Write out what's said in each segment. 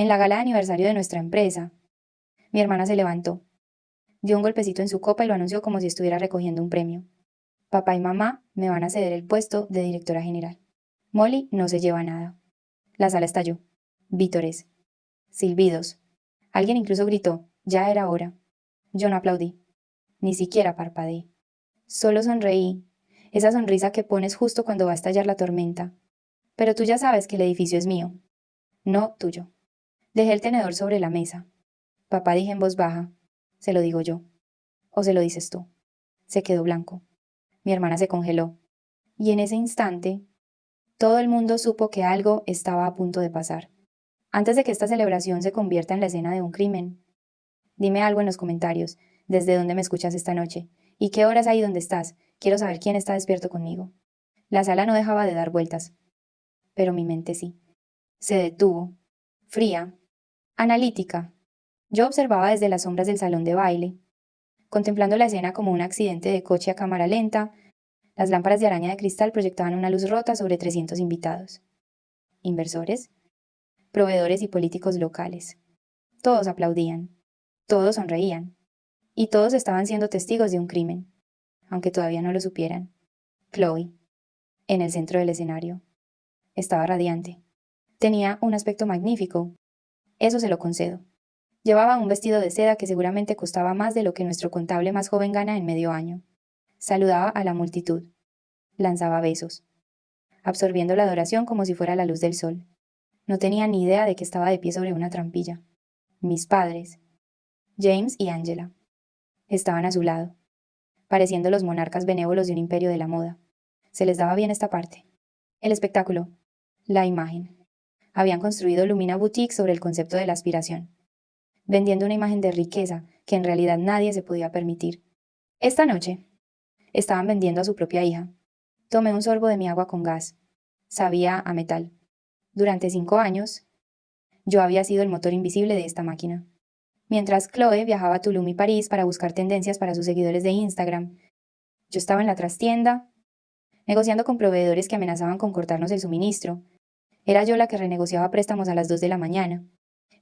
En la gala de aniversario de nuestra empresa. Mi hermana se levantó, dio un golpecito en su copa y lo anunció como si estuviera recogiendo un premio. Papá y mamá me van a ceder el puesto de directora general. Molly no se lleva nada. La sala estalló. Vítores. Silbidos. Alguien incluso gritó, ya era hora. Yo no aplaudí. Ni siquiera parpadeé. Solo sonreí. Esa sonrisa que pones justo cuando va a estallar la tormenta. Pero tú ya sabes que el edificio es mío. No tuyo. Dejé el tenedor sobre la mesa. Papá, dije en voz baja. Se lo digo yo. ¿O se lo dices tú? Se quedó blanco. Mi hermana se congeló. Y en ese instante, todo el mundo supo que algo estaba a punto de pasar. Antes de que esta celebración se convierta en la escena de un crimen. Dime algo en los comentarios, desde dónde me escuchas esta noche, y qué horas ahí donde estás. Quiero saber quién está despierto conmigo. La sala no dejaba de dar vueltas, pero mi mente sí. Se detuvo, fría, analítica. Yo observaba desde las sombras del salón de baile, contemplando la escena como un accidente de coche a cámara lenta. Las lámparas de araña de cristal proyectaban una luz rota sobre 300 invitados. Inversores, proveedores y políticos locales. Todos aplaudían, todos sonreían, y todos estaban siendo testigos de un crimen, aunque todavía no lo supieran. Chloe, en el centro del escenario. Estaba radiante. Tenía un aspecto magnífico. Eso se lo concedo. Llevaba un vestido de seda que seguramente costaba más de lo que nuestro contable más joven gana en medio año. Saludaba a la multitud. Lanzaba besos, absorbiendo la adoración como si fuera la luz del sol. No tenía ni idea de que estaba de pie sobre una trampilla. Mis padres, James y Angela, estaban a su lado, pareciendo los monarcas benévolos de un imperio de la moda. Se les daba bien esta parte. El espectáculo, la imagen. Habían construido Lumina Boutique sobre el concepto de la aspiración, vendiendo una imagen de riqueza que en realidad nadie se podía permitir. Esta noche, estaban vendiendo a su propia hija. Tomé un sorbo de mi agua con gas. Sabía a metal. Durante 5 años, yo había sido el motor invisible de esta máquina. Mientras Chloe viajaba a Tulum y París para buscar tendencias para sus seguidores de Instagram, yo estaba en la trastienda, negociando con proveedores que amenazaban con cortarnos el suministro. Era yo la que renegociaba préstamos a las 2 de la mañana.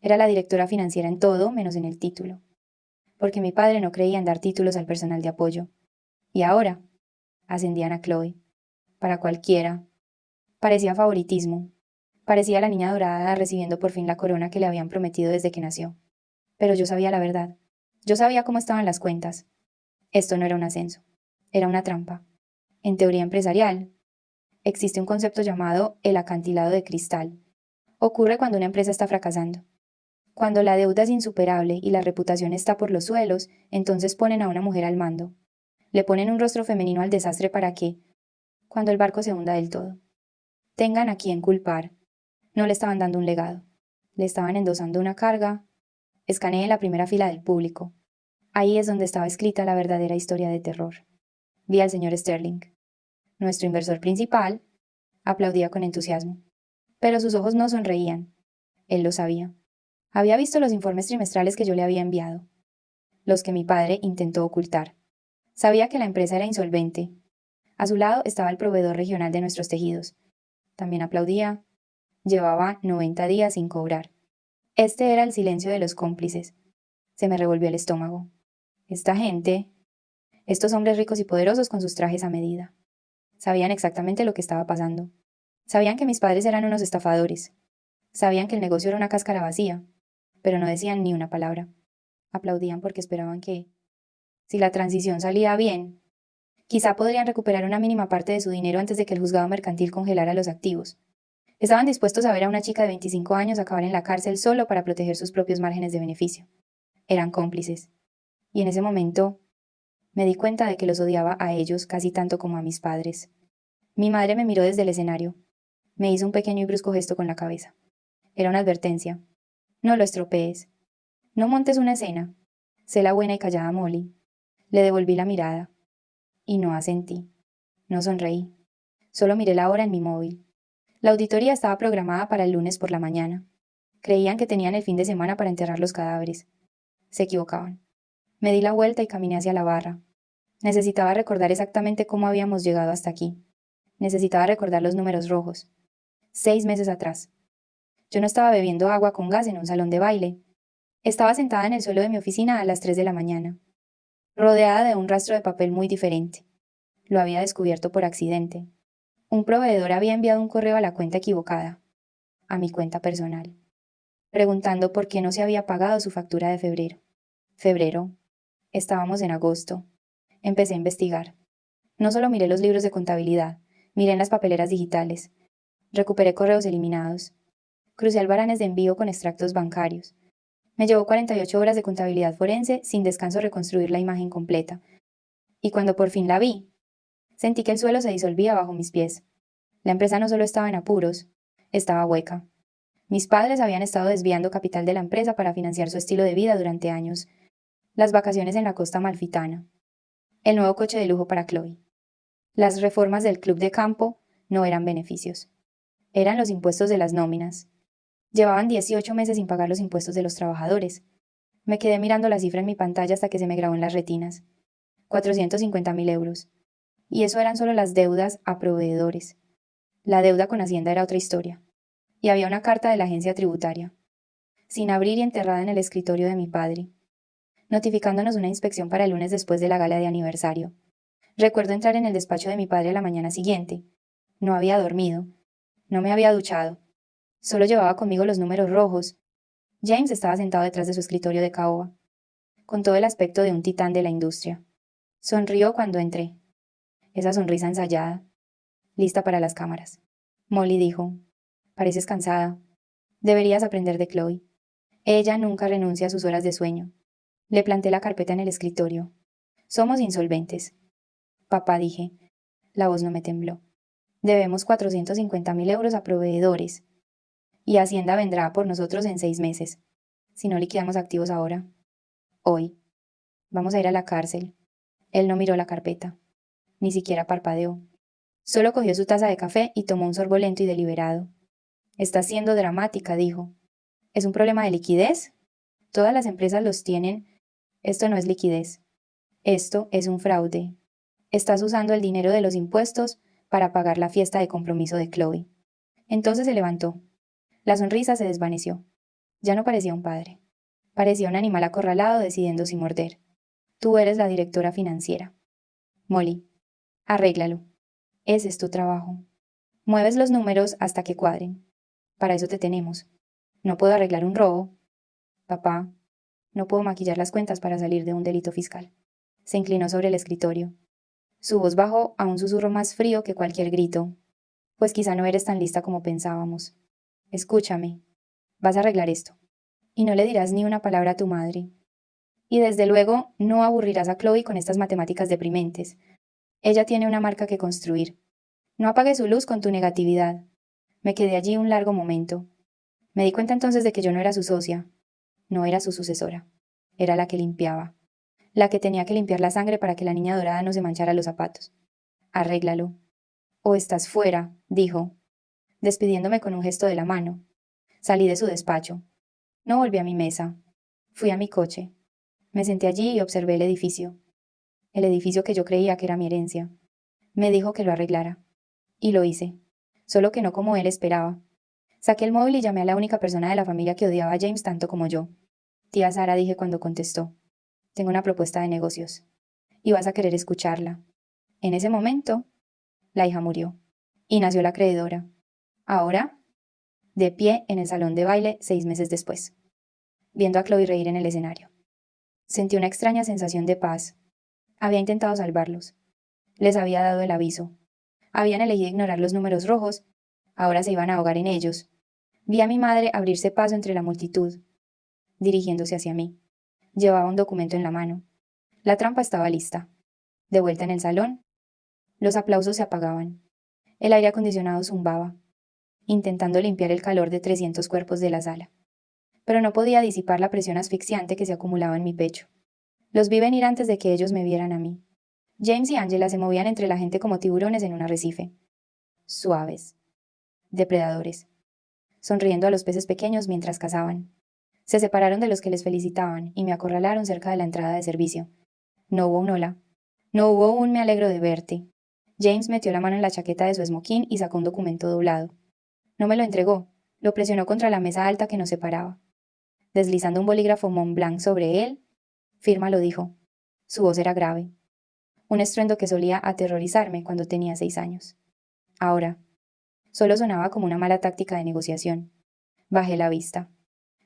Era la directora financiera en todo, menos en el título. Porque mi padre no creía en dar títulos al personal de apoyo. Y ahora, ascendían a Chloe. Para cualquiera. Parecía favoritismo. Parecía la niña dorada recibiendo por fin la corona que le habían prometido desde que nació. Pero yo sabía la verdad. Yo sabía cómo estaban las cuentas. Esto no era un ascenso. Era una trampa. En teoría empresarial, existe un concepto llamado el acantilado de cristal. Ocurre cuando una empresa está fracasando. Cuando la deuda es insuperable y la reputación está por los suelos, entonces ponen a una mujer al mando. Le ponen un rostro femenino al desastre para que, cuando el barco se hunda del todo, tengan a quien culpar. No le estaban dando un legado. Le estaban endosando una carga. Escaneé la primera fila del público. Ahí es donde estaba escrita la verdadera historia de terror. Vi al señor Sterling. Nuestro inversor principal aplaudía con entusiasmo. Pero sus ojos no sonreían. Él lo sabía. Había visto los informes trimestrales que yo le había enviado, los que mi padre intentó ocultar. Sabía que la empresa era insolvente. A su lado estaba el proveedor regional de nuestros tejidos. También aplaudía. Llevaba 90 días sin cobrar. Este era el silencio de los cómplices. Se me revolvió el estómago. Esta gente, estos hombres ricos y poderosos con sus trajes a medida, sabían exactamente lo que estaba pasando. Sabían que mis padres eran unos estafadores. Sabían que el negocio era una cáscara vacía, pero no decían ni una palabra. Aplaudían porque esperaban que, si la transición salía bien, quizá podrían recuperar una mínima parte de su dinero antes de que el juzgado mercantil congelara los activos. Estaban dispuestos a ver a una chica de 25 años acabar en la cárcel solo para proteger sus propios márgenes de beneficio. Eran cómplices. Y en ese momento me di cuenta de que los odiaba a ellos casi tanto como a mis padres. Mi madre me miró desde el escenario. Me hizo un pequeño y brusco gesto con la cabeza. Era una advertencia. No lo estropees. No montes una escena. Sé la buena y callada Molly. Le devolví la mirada. Y no asentí. No sonreí. Solo miré la hora en mi móvil. La auditoría estaba programada para el lunes por la mañana. Creían que tenían el fin de semana para enterrar los cadáveres. Se equivocaban. Me di la vuelta y caminé hacia la barra. Necesitaba recordar exactamente cómo habíamos llegado hasta aquí. Necesitaba recordar los números rojos. 6 meses atrás. Yo no estaba bebiendo agua con gas en un salón de baile. Estaba sentada en el suelo de mi oficina a las 3 de la mañana, rodeada de un rastro de papel muy diferente. Lo había descubierto por accidente. Un proveedor había enviado un correo a la cuenta equivocada, a mi cuenta personal, preguntando por qué no se había pagado su factura de febrero. Febrero. Estábamos en agosto. Empecé a investigar. No solo miré los libros de contabilidad, miré en las papeleras digitales. Recuperé correos eliminados. Crucé albaranes de envío con extractos bancarios. Me llevó 48 horas de contabilidad forense sin descanso reconstruir la imagen completa. Y cuando por fin la vi, sentí que el suelo se disolvía bajo mis pies. La empresa no solo estaba en apuros, estaba hueca. Mis padres habían estado desviando capital de la empresa para financiar su estilo de vida durante años. Las vacaciones en la costa amalfitana. El nuevo coche de lujo para Chloe. Las reformas del club de campo no eran beneficios. Eran los impuestos de las nóminas. Llevaban 18 meses sin pagar los impuestos de los trabajadores. Me quedé mirando la cifra en mi pantalla hasta que se me grabó en las retinas. 450.000 euros. Y eso eran solo las deudas a proveedores. La deuda con Hacienda era otra historia. Y había una carta de la agencia tributaria, sin abrir y enterrada en el escritorio de mi padre, notificándonos una inspección para el lunes después de la gala de aniversario. Recuerdo entrar en el despacho de mi padre a la mañana siguiente. No había dormido. No me había duchado. Solo llevaba conmigo los números rojos. James estaba sentado detrás de su escritorio de caoba, con todo el aspecto de un titán de la industria. Sonrió cuando entré. Esa sonrisa ensayada, lista para las cámaras. Molly dijo, pareces cansada. Deberías aprender de Chloe. Ella nunca renuncia a sus horas de sueño. Le planté la carpeta en el escritorio. Somos insolventes. Papá, dije. La voz no me tembló. Debemos 450.000 euros a proveedores. Y Hacienda vendrá por nosotros en 6 meses, si no liquidamos activos ahora. Hoy. Vamos a ir a la cárcel. Él no miró la carpeta. Ni siquiera parpadeó. Solo cogió su taza de café y tomó un sorbo lento y deliberado. Está siendo dramática, dijo. ¿Es un problema de liquidez? Todas las empresas los tienen. Esto no es liquidez. Esto es un fraude. Estás usando el dinero de los impuestos para pagar la fiesta de compromiso de Chloe. Entonces se levantó. La sonrisa se desvaneció. Ya no parecía un padre. Parecía un animal acorralado decidiendo si morder. Tú eres la directora financiera. Molly, arréglalo. Ese es tu trabajo. Mueves los números hasta que cuadren. Para eso te tenemos. No puedo arreglar un robo. Papá, no puedo maquillar las cuentas para salir de un delito fiscal. Se inclinó sobre el escritorio. Su voz bajó a un susurro más frío que cualquier grito. Pues quizá no eres tan lista como pensábamos. Escúchame. Vas a arreglar esto. Y no le dirás ni una palabra a tu madre. Y desde luego no aburrirás a Chloe con estas matemáticas deprimentes. Ella tiene una marca que construir. No apagues su luz con tu negatividad. Me quedé allí un largo momento. Me di cuenta entonces de que yo no era su socia. No era su sucesora. Era la que limpiaba. La que tenía que limpiar la sangre para que la niña dorada no se manchara los zapatos. Arréglalo. O estás fuera, dijo, despidiéndome con un gesto de la mano. Salí de su despacho. No volví a mi mesa. Fui a mi coche. Me senté allí y observé el edificio. El edificio que yo creía que era mi herencia. Me dijo que lo arreglara. Y lo hice. Solo que no como él esperaba. Saqué el móvil y llamé a la única persona de la familia que odiaba a James tanto como yo. Tía Sara, dije cuando contestó. Tengo una propuesta de negocios. Y vas a querer escucharla. En ese momento, la hija murió. Y nació la acreedora. Ahora, de pie en el salón de baile 6 meses después, viendo a Chloe reír en el escenario. Sentí una extraña sensación de paz. Había intentado salvarlos. Les había dado el aviso. Habían elegido ignorar los números rojos. Ahora se iban a ahogar en ellos. Vi a mi madre abrirse paso entre la multitud, dirigiéndose hacia mí. Llevaba un documento en la mano. La trampa estaba lista. De vuelta en el salón, los aplausos se apagaban. El aire acondicionado zumbaba, intentando limpiar el calor de 300 cuerpos de la sala. Pero no podía disipar la presión asfixiante que se acumulaba en mi pecho. Los vi venir antes de que ellos me vieran a mí. James y Angela se movían entre la gente como tiburones en un arrecife. Suaves. Depredadores. Sonriendo a los peces pequeños mientras cazaban. Se separaron de los que les felicitaban y me acorralaron cerca de la entrada de servicio. No hubo un hola. No hubo un me alegro de verte. James metió la mano en la chaqueta de su esmoquín y sacó un documento doblado. No me lo entregó. Lo presionó contra la mesa alta que nos separaba. Deslizando un bolígrafo Montblanc sobre él, firma lo dijo. Su voz era grave. Un estruendo que solía aterrorizarme cuando tenía 6 años. Ahora, solo sonaba como una mala táctica de negociación. Bajé la vista.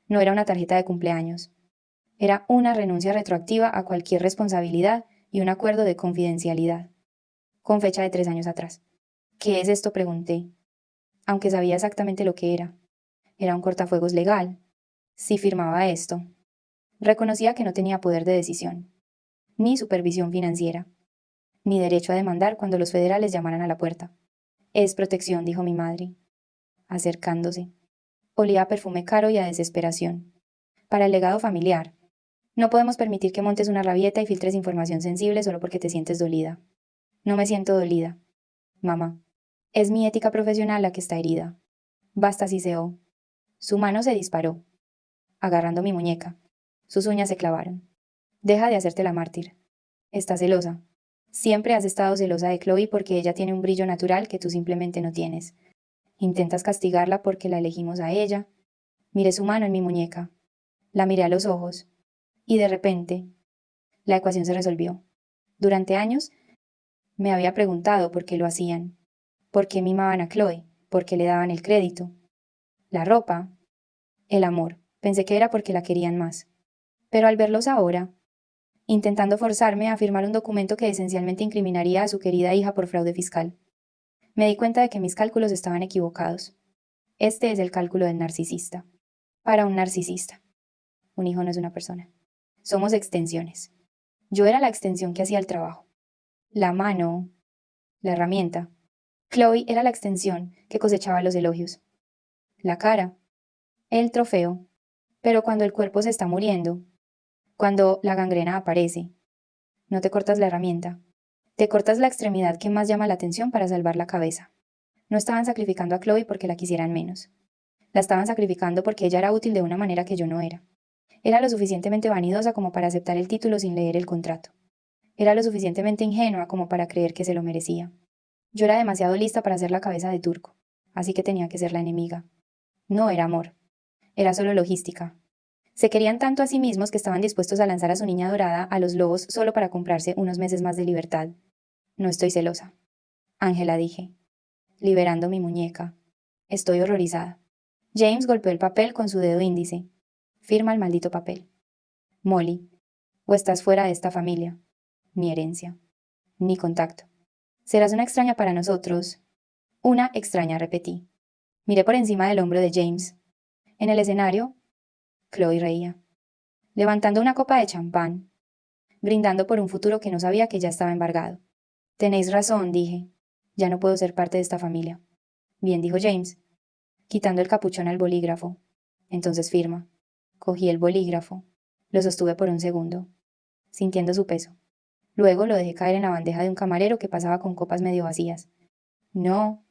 No era una tarjeta de cumpleaños. Era una renuncia retroactiva a cualquier responsabilidad y un acuerdo de confidencialidad. Con fecha de 3 años atrás. ¿Qué es esto?, pregunté, aunque sabía exactamente lo que era. Era un cortafuegos legal. Si firmaba esto. Reconocía que no tenía poder de decisión, ni supervisión financiera, ni derecho a demandar cuando los federales llamaran a la puerta. Es protección, dijo mi madre, acercándose. Olía a perfume caro y a desesperación. Para el legado familiar. No podemos permitir que montes una rabieta y filtres información sensible solo porque te sientes dolida. No me siento dolida, mamá. Es mi ética profesional la que está herida. Basta, siseó. Su mano se disparó, agarrando mi muñeca. Sus uñas se clavaron. Deja de hacerte la mártir. Estás celosa. Siempre has estado celosa de Chloe porque ella tiene un brillo natural que tú simplemente no tienes. Intentas castigarla porque la elegimos a ella. Miré su mano en mi muñeca. La miré a los ojos. Y de repente, la ecuación se resolvió. Durante años, me había preguntado por qué lo hacían. ¿Por qué mimaban a Chloe? ¿Por qué le daban el crédito? La ropa. El amor. Pensé que era porque la querían más. Pero al verlos ahora, intentando forzarme a firmar un documento que esencialmente incriminaría a su querida hija por fraude fiscal, me di cuenta de que mis cálculos estaban equivocados. Este es el cálculo del narcisista. Para un narcisista, un hijo no es una persona. Somos extensiones. Yo era la extensión que hacía el trabajo. La mano, la herramienta. Chloe era la extensión que cosechaba los elogios. La cara, el trofeo. Pero cuando el cuerpo se está muriendo, cuando la gangrena aparece, no te cortas la herramienta. Te cortas la extremidad que más llama la atención para salvar la cabeza. No estaban sacrificando a Chloe porque la quisieran menos. La estaban sacrificando porque ella era útil de una manera que yo no era. Era lo suficientemente vanidosa como para aceptar el título sin leer el contrato. Era lo suficientemente ingenua como para creer que se lo merecía. Yo era demasiado lista para ser la cabeza de turco, así que tenía que ser la enemiga. No era amor. Era solo logística. Se querían tanto a sí mismos que estaban dispuestos a lanzar a su niña dorada a los lobos solo para comprarse unos meses más de libertad. No estoy celosa. Ángela, dije, liberando mi muñeca. Estoy horrorizada. James golpeó el papel con su dedo índice. Firma el maldito papel. Molly, o estás fuera de esta familia. Ni herencia. Ni contacto. Serás una extraña para nosotros. Una extraña, repetí. Miré por encima del hombro de James. En el escenario, Chloe reía, levantando una copa de champán, brindando por un futuro que no sabía que ya estaba embargado. Tenéis razón, dije. Ya no puedo ser parte de esta familia. Bien, dijo James, quitando el capuchón al bolígrafo. Entonces firma. Cogí el bolígrafo. Lo sostuve por un segundo, sintiendo su peso. Luego lo dejé caer en la bandeja de un camarero que pasaba con copas medio vacías. No.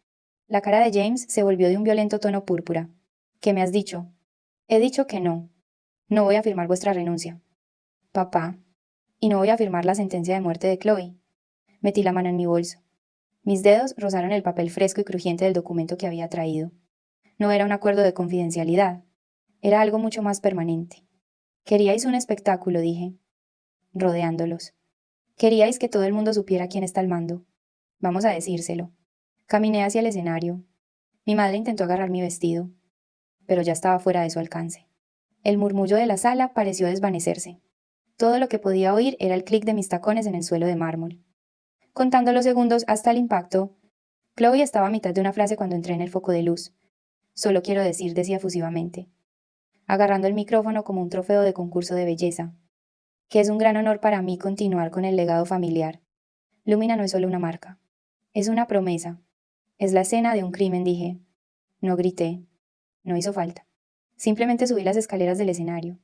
La cara de James se volvió de un violento tono púrpura. ¿Qué me has dicho? He dicho que no. No voy a firmar vuestra renuncia. Papá. Y no voy a firmar la sentencia de muerte de Chloe. Metí la mano en mi bolso. Mis dedos rozaron el papel fresco y crujiente del documento que había traído. No era un acuerdo de confidencialidad. Era algo mucho más permanente. Queríais un espectáculo, dije, rodeándolos. Queríais que todo el mundo supiera quién está al mando. Vamos a decírselo. Caminé hacia el escenario. Mi madre intentó agarrar mi vestido, pero ya estaba fuera de su alcance. El murmullo de la sala pareció desvanecerse. Todo lo que podía oír era el clic de mis tacones en el suelo de mármol. Contando los segundos hasta el impacto, Chloe estaba a mitad de una frase cuando entré en el foco de luz. Solo quiero decir, decía efusivamente, agarrando el micrófono como un trofeo de concurso de belleza, que es un gran honor para mí continuar con el legado familiar. Lumina no es solo una marca, es una promesa. Es la escena de un crimen, dije. No grité, no hizo falta. Simplemente subí las escaleras del escenario.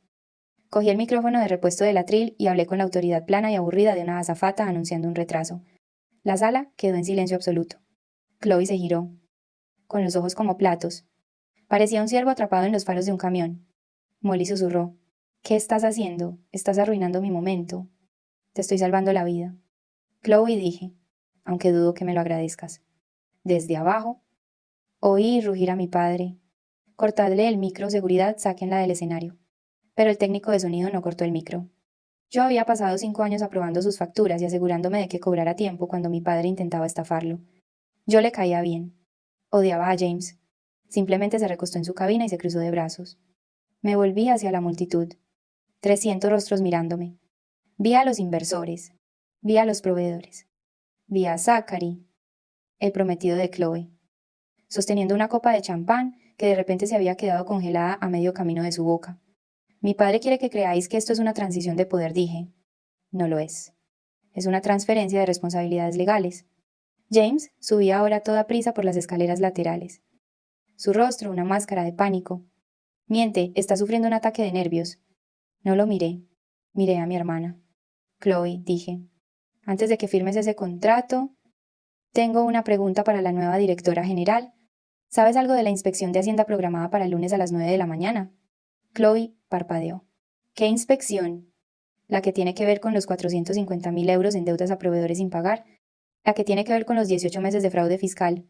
Cogí el micrófono de repuesto del atril y hablé con la autoridad plana y aburrida de una azafata anunciando un retraso. La sala quedó en silencio absoluto. Chloe se giró, con los ojos como platos. Parecía un ciervo atrapado en los faros de un camión. Molly susurró. ¿Qué estás haciendo? Estás arruinando mi momento. Te estoy salvando la vida. Chloe, dije, aunque dudo que me lo agradezcas. Desde abajo, oí rugir a mi padre. Cortadle el micro, seguridad, sáquenla del escenario. Pero el técnico de sonido no cortó el micro. Yo había pasado 5 años aprobando sus facturas y asegurándome de que cobrara a tiempo cuando mi padre intentaba estafarlo. Yo le caía bien. Odiaba a James. Simplemente se recostó en su cabina y se cruzó de brazos. Me volví hacia la multitud. 300 rostros mirándome. Vi a los inversores. Vi a los proveedores. Vi a Zachary, el prometido de Chloe, sosteniendo una copa de champán que de repente se había quedado congelada a medio camino de su boca. Mi padre quiere que creáis que esto es una transición de poder, dije. No lo es. Es una transferencia de responsabilidades legales. James subía ahora a toda prisa por las escaleras laterales. Su rostro, una máscara de pánico. Miente, está sufriendo un ataque de nervios. No lo miré. Miré a mi hermana. Chloe, dije, antes de que firmes ese contrato, tengo una pregunta para la nueva directora general. ¿Sabes algo de la inspección de Hacienda programada para el lunes a las 9 de la mañana? Chloe parpadeó. ¿Qué inspección? La que tiene que ver con los 450.000 euros en deudas a proveedores sin pagar. La que tiene que ver con los 18 meses de fraude fiscal.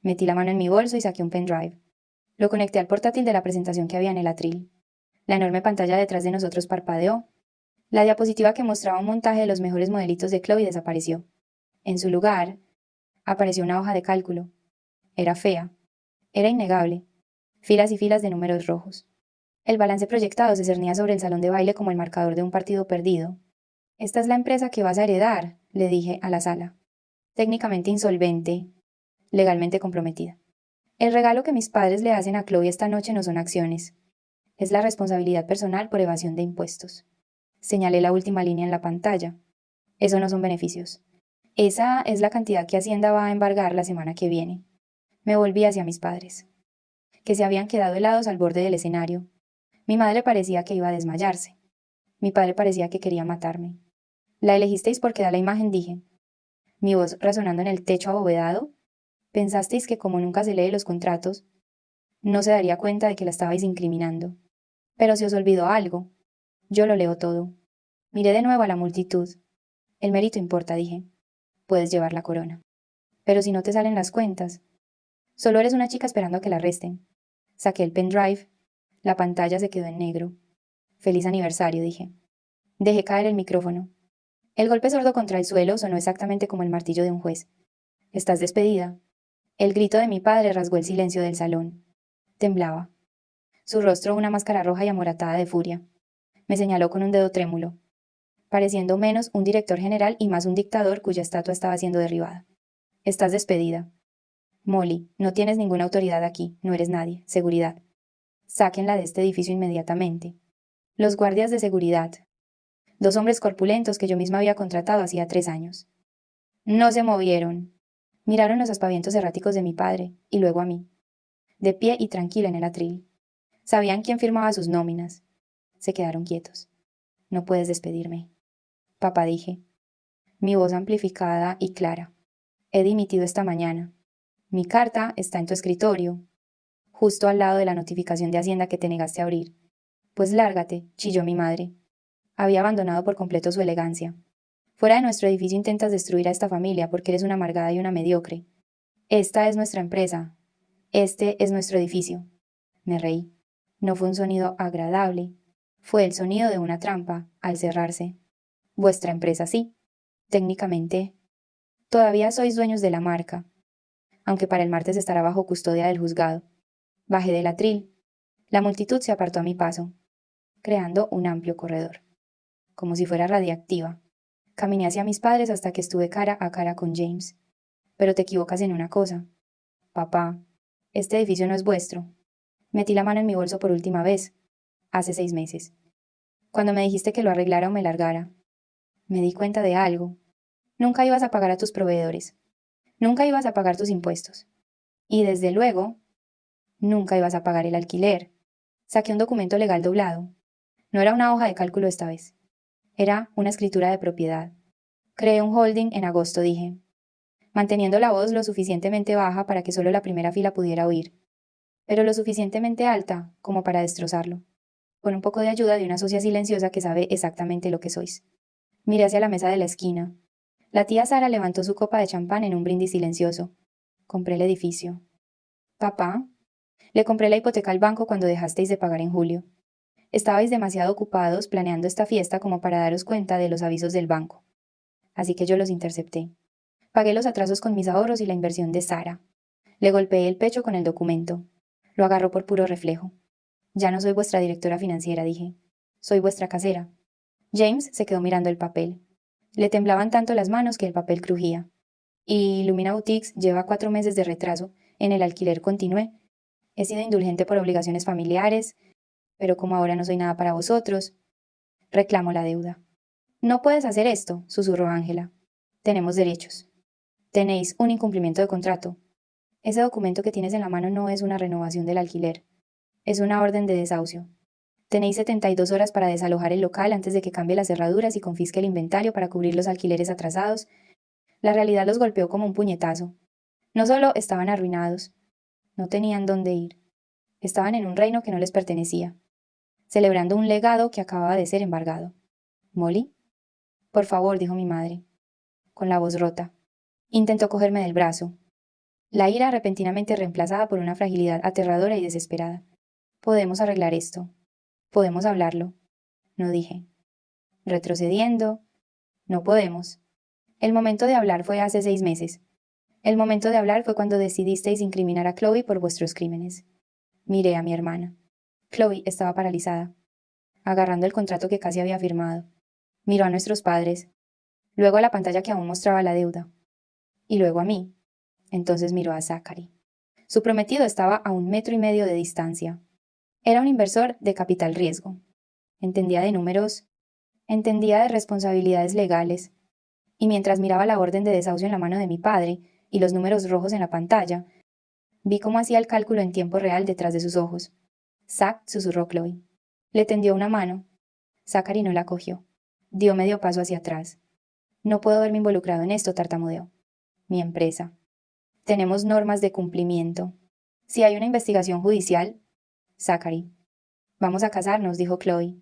Metí la mano en mi bolso y saqué un pendrive. Lo conecté al portátil de la presentación que había en el atril. La enorme pantalla detrás de nosotros parpadeó. La diapositiva que mostraba un montaje de los mejores modelitos de Chloe desapareció. En su lugar, apareció una hoja de cálculo. Era fea. Era innegable. Filas y filas de números rojos. El balance proyectado se cernía sobre el salón de baile como el marcador de un partido perdido. Esta es la empresa que vas a heredar, le dije a la sala. Técnicamente insolvente, legalmente comprometida. El regalo que mis padres le hacen a Chloe esta noche no son acciones. Es la responsabilidad personal por evasión de impuestos. Señalé la última línea en la pantalla. Eso no son beneficios. Esa es la cantidad que Hacienda va a embargar la semana que viene. Me volví hacia mis padres, que se habían quedado helados al borde del escenario. Mi madre parecía que iba a desmayarse. Mi padre parecía que quería matarme. La elegisteis porque da la imagen, dije. Mi voz resonando en el techo abovedado. Pensasteis que como nunca se lee los contratos, no se daría cuenta de que la estabais incriminando. Pero se os olvidó algo. Yo lo leo todo. Miré de nuevo a la multitud. El mérito importa, dije. Puedes llevar la corona. Pero si no te salen las cuentas, solo eres una chica esperando a que la arresten. Saqué el pendrive. La pantalla se quedó en negro. Feliz aniversario, dije. Dejé caer el micrófono. El golpe sordo contra el suelo sonó exactamente como el martillo de un juez. Estás despedida. El grito de mi padre rasgó el silencio del salón. Temblaba. Su rostro una máscara roja y amoratada de furia. Me señaló con un dedo trémulo, pareciendo menos un director general y más un dictador cuya estatua estaba siendo derribada. Estás despedida. Molly, no tienes ninguna autoridad aquí, no eres nadie. Seguridad. Sáquenla de este edificio inmediatamente. Los guardias de seguridad. 2 hombres corpulentos que yo misma había contratado hacía 3 años. No se movieron. Miraron los aspavientos erráticos de mi padre, y luego a mí. De pie y tranquila en el atril. Sabían quién firmaba sus nóminas. Se quedaron quietos. No puedes despedirme. Papá, dije. Mi voz amplificada y clara. He dimitido esta mañana. Mi carta está en tu escritorio, justo al lado de la notificación de Hacienda que te negaste a abrir. Pues lárgate, chilló mi madre. Había abandonado por completo su elegancia. Fuera de nuestro edificio intentas destruir a esta familia porque eres una amargada y una mediocre. Esta es nuestra empresa. Este es nuestro edificio. Me reí. No fue un sonido agradable. Fue el sonido de una trampa, al cerrarse. Vuestra empresa sí. Técnicamente. Todavía sois dueños de la marca, aunque para el martes estará bajo custodia del juzgado. Bajé del atril. La multitud se apartó a mi paso, creando un amplio corredor, como si fuera radiactiva. Caminé hacia mis padres hasta que estuve cara a cara con James. Pero te equivocas en una cosa. Papá, este edificio no es vuestro. Metí la mano en mi bolso por última vez, hace 6 meses, cuando me dijiste que lo arreglara o me largara. Me di cuenta de algo. Nunca ibas a pagar a tus proveedores. Nunca ibas a pagar tus impuestos. Y desde luego, nunca ibas a pagar el alquiler. Saqué un documento legal doblado. No era una hoja de cálculo esta vez. Era una escritura de propiedad. Creé un holding en agosto, dije, manteniendo la voz lo suficientemente baja para que solo la primera fila pudiera oír, pero lo suficientemente alta como para destrozarlo, con un poco de ayuda de una socia silenciosa que sabe exactamente lo que sois. Miré hacia la mesa de la esquina. La tía Sara levantó su copa de champán en un brindis silencioso. Compré el edificio. Papá, Le compré la hipoteca al banco cuando dejasteis de pagar en julio. Estabais demasiado ocupados planeando esta fiesta como para daros cuenta de los avisos del banco. Así que yo los intercepté. Pagué los atrasos con mis ahorros y la inversión de Sara. Le golpeé el pecho con el documento. Lo agarró por puro reflejo. Ya no soy vuestra directora financiera, dije. Soy vuestra casera. James se quedó mirando el papel. Le temblaban tanto las manos que el papel crujía. Y Lumina Boutiques lleva 4 meses de retraso en el alquiler, continué. He sido indulgente por obligaciones familiares, pero como ahora no soy nada para vosotros, reclamo la deuda. No puedes hacer esto, susurró Ángela. Tenemos derechos. Tenéis un incumplimiento de contrato. Ese documento que tienes en la mano no es una renovación del alquiler. Es una orden de desahucio. Tenéis 72 horas para desalojar el local antes de que cambie las cerraduras y confisque el inventario para cubrir los alquileres atrasados. La realidad los golpeó como un puñetazo. No solo estaban arruinados, no tenían dónde ir. Estaban en un reino que no les pertenecía, celebrando un legado que acababa de ser embargado. ¿Molly? Por favor, dijo mi madre, con la voz rota. Intentó cogerme del brazo. La ira repentinamente reemplazada por una fragilidad aterradora y desesperada. Podemos arreglar esto. Podemos hablarlo. No dije. Retrocediendo. No podemos. El momento de hablar fue hace 6 meses. El momento de hablar fue cuando decidisteis incriminar a Chloe por vuestros crímenes. Miré a mi hermana. Chloe estaba paralizada, agarrando el contrato que casi había firmado. Miró a nuestros padres, luego a la pantalla que aún mostraba la deuda, y luego a mí. Entonces miró a Zachary. Su prometido estaba a 1,5 metros de distancia. Era un inversor de capital riesgo. Entendía de números, entendía de responsabilidades legales, y mientras miraba la orden de desahucio en la mano de mi padre y los números rojos en la pantalla, vi cómo hacía el cálculo en tiempo real detrás de sus ojos. Zack, susurró Chloe. Le tendió una mano. Zachary no la cogió. Dio medio paso hacia atrás. No puedo verme involucrado en esto, tartamudeó. Mi empresa. Tenemos normas de cumplimiento. Si hay una investigación judicial... Zachary. Vamos a casarnos, dijo Chloe.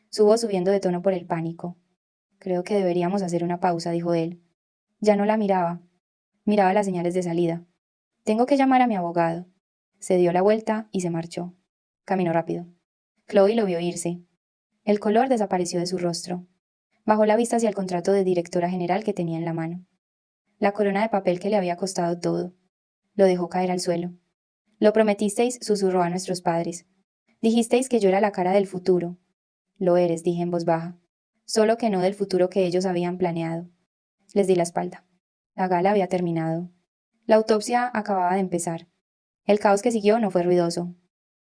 Su voz subiendo de tono por el pánico. Creo que deberíamos hacer una pausa, dijo él. Ya no la miraba. Miraba las señales de salida. Tengo que llamar a mi abogado. Se dio la vuelta y se marchó. Caminó rápido. Chloe lo vio irse. El color desapareció de su rostro. Bajó la vista hacia el contrato de directora general que tenía en la mano. La corona de papel que le había costado todo. Lo dejó caer al suelo. Lo prometisteis, susurró a nuestros padres. Dijisteis que yo era la cara del futuro. Lo eres, dije en voz baja. Solo que no del futuro que ellos habían planeado. Les di la espalda. La gala había terminado. La autopsia acababa de empezar. El caos que siguió no fue ruidoso.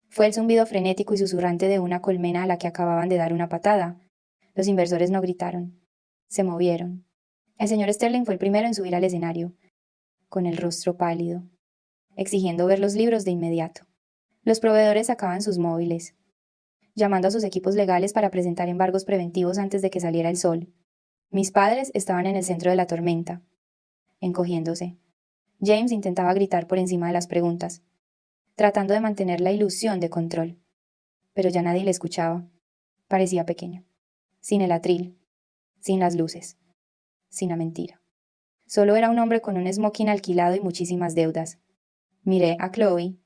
Fue el zumbido frenético y susurrante de una colmena a la que acababan de dar una patada. Los inversores no gritaron. Se movieron. El señor Sterling fue el primero en subir al escenario, con el rostro pálido, exigiendo ver los libros de inmediato. Los proveedores sacaban sus móviles, llamando a sus equipos legales para presentar embargos preventivos antes de que saliera el sol. Mis padres estaban en el centro de la tormenta, encogiéndose. James intentaba gritar por encima de las preguntas, tratando de mantener la ilusión de control. Pero ya nadie le escuchaba. Parecía pequeño. Sin el atril. Sin las luces. Sin la mentira. Solo era un hombre con un smoking alquilado y muchísimas deudas. Miré a Chloe.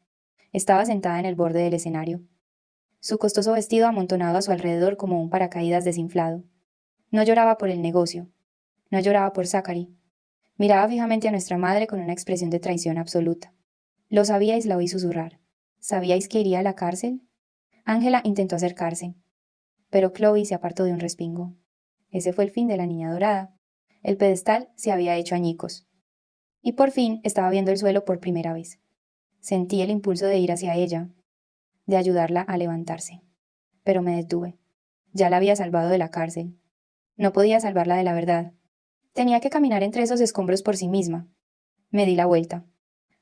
Estaba sentada en el borde del escenario. Su costoso vestido amontonado a su alrededor como un paracaídas desinflado. No lloraba por el negocio. No lloraba por Zachary. Miraba fijamente a nuestra madre con una expresión de traición absoluta. Lo sabíais, la oí susurrar. ¿Sabíais que iría a la cárcel? Ángela intentó acercarse, pero Chloe se apartó de un respingo. Ese fue el fin de la niña dorada. El pedestal se había hecho añicos. Y por fin estaba viendo el suelo por primera vez. Sentí el impulso de ir hacia ella, de ayudarla a levantarse. Pero me detuve. Ya la había salvado de la cárcel. No podía salvarla de la verdad. Tenía que caminar entre esos escombros por sí misma. Me di la vuelta.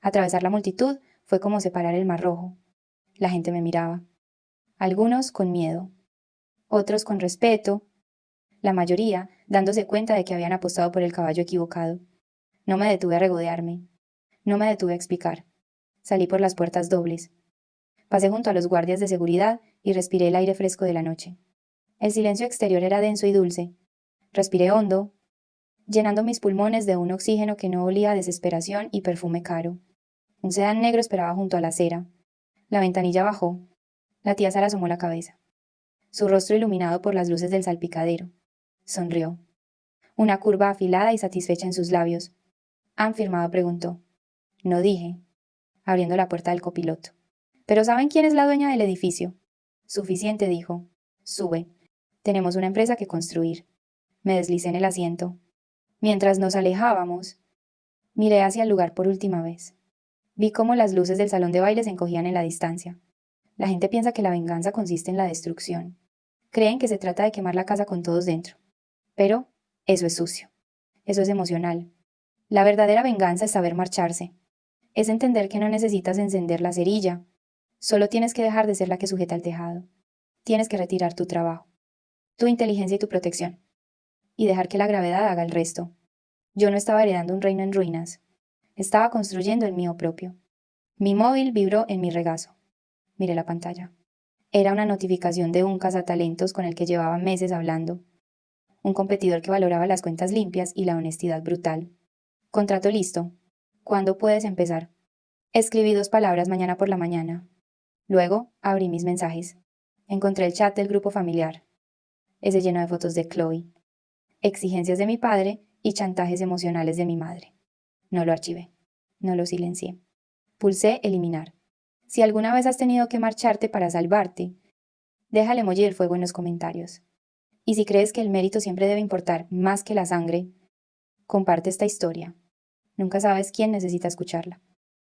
Atravesar la multitud fue como separar el mar rojo. La gente me miraba. Algunos con miedo, otros con respeto, la mayoría dándose cuenta de que habían apostado por el caballo equivocado. No me detuve a regodearme. No me detuve a explicar. Salí por las puertas dobles. Pasé junto a los guardias de seguridad y respiré el aire fresco de la noche. El silencio exterior era denso y dulce. Respiré hondo, llenando mis pulmones de un oxígeno que no olía a desesperación y perfume caro. Un sedán negro esperaba junto a la acera. La ventanilla bajó. La tía Sara asomó la cabeza. Su rostro iluminado por las luces del salpicadero. Sonrió. Una curva afilada y satisfecha en sus labios. ¿Han firmado?, preguntó. No dije, abriendo la puerta del copiloto. Pero ¿saben quién es la dueña del edificio? Suficiente, dijo. Sube. Tenemos una empresa que construir. Me deslicé en el asiento. Mientras nos alejábamos, miré hacia el lugar por última vez. Vi cómo las luces del salón de baile se encogían en la distancia. La gente piensa que la venganza consiste en la destrucción. Creen que se trata de quemar la casa con todos dentro. Pero eso es sucio. Eso es emocional. La verdadera venganza es saber marcharse. Es entender que no necesitas encender la cerilla. Solo tienes que dejar de ser la que sujeta el tejado. Tienes que retirar tu trabajo, tu inteligencia y tu protección. Y dejar que la gravedad haga el resto. Yo no estaba heredando un reino en ruinas. Estaba construyendo el mío propio. Mi móvil vibró en mi regazo. Miré la pantalla. Era una notificación de un cazatalentos con el que llevaba meses hablando. Un competidor que valoraba las cuentas limpias y la honestidad brutal. Contrato listo. ¿Cuándo puedes empezar? Escribí 2 palabras mañana por la mañana. Luego abrí mis mensajes. Encontré el chat del grupo familiar. Ese lleno de fotos de Chloe. Exigencias de mi padre y chantajes emocionales de mi madre. No lo archivé. No lo silencié. Pulsé eliminar. Si alguna vez has tenido que marcharte para salvarte, deja el emoji del fuego en los comentarios. Y si crees que el mérito siempre debe importar más que la sangre, comparte esta historia. Nunca sabes quién necesita escucharla.